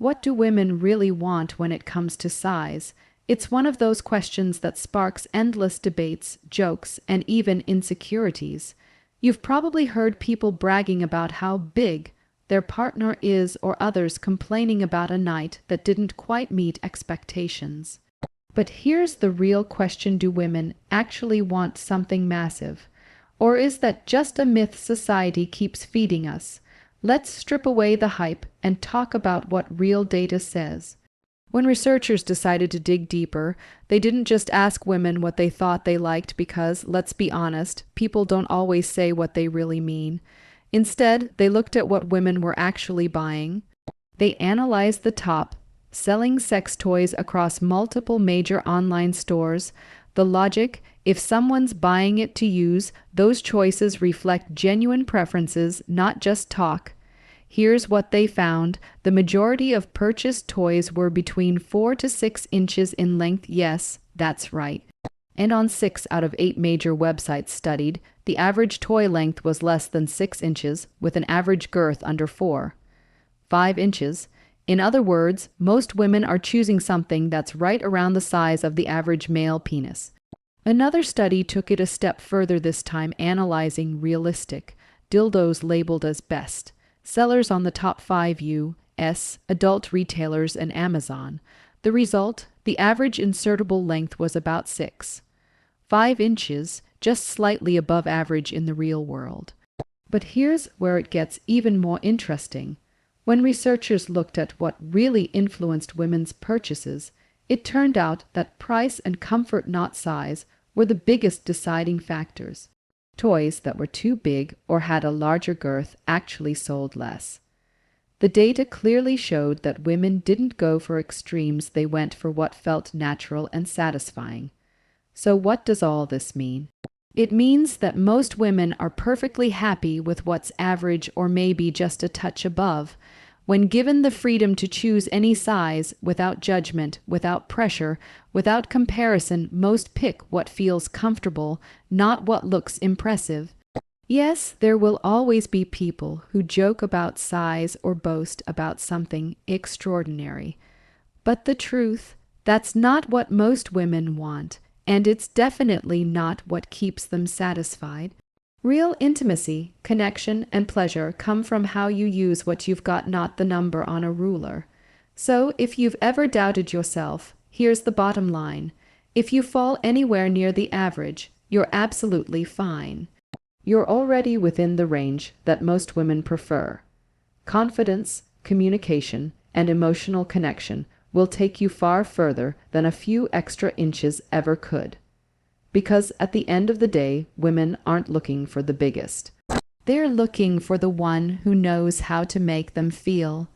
What do women really want when it comes to size? It's one of those questions that sparks endless debates, jokes, and even insecurities. You've probably heard people bragging about how big their partner is, or others complaining about a night that didn't quite meet expectations. But here's the real question: do women actually want something massive? Or is that just a myth society keeps feeding us? Let's strip away the hype and talk about what real data says. When researchers decided to dig deeper, they didn't just ask women what they thought they liked because, let's be honest, people don't always say what they really mean. Instead, they looked at what women were actually buying. They analyzed the top selling sex toys across multiple major online stores. The logic: if someone's buying it to use, those choices reflect genuine preferences, not just talk. Here's what they found. The majority of purchased toys were between 4 to 6 inches in length. Yes, that's right. And on 6 out of 8 major websites studied, the average toy length was less than 6 inches, with an average girth under 5 inches. In other words, most women are choosing something that's right around the size of the average male penis. Another study took it a step further, this time analyzing realistic dildos labeled as best sellers on the top 5 U.S. adult retailers and Amazon. The result: the average insertable length was about 5 inches, just slightly above average in the real world. But here's where it gets even more interesting. When researchers looked at what really influenced women's purchases, it turned out that price and comfort, not size, were the biggest deciding factors. Toys that were too big or had a larger girth actually sold less. The data clearly showed that women didn't go for extremes, they went for what felt natural and satisfying. So what does all this mean? It means that most women are perfectly happy with what's average or maybe just a touch above. When given the freedom to choose any size, without judgment, without pressure, without comparison, most pick what feels comfortable, not what looks impressive. Yes, there will always be people who joke about size or boast about something extraordinary. But the truth, that's not what most women want, and it's definitely not what keeps them satisfied. Real intimacy, connection, and pleasure come from how you use what you've got, not the number on a ruler. So, if you've ever doubted yourself, here's the bottom line. If you fall anywhere near the average, you're absolutely fine. You're already within the range that most women prefer. Confidence, communication, and emotional connection will take you far further than a few extra inches ever could. Because at the end of the day, women aren't looking for the biggest. They're looking for the one who knows how to make them feel.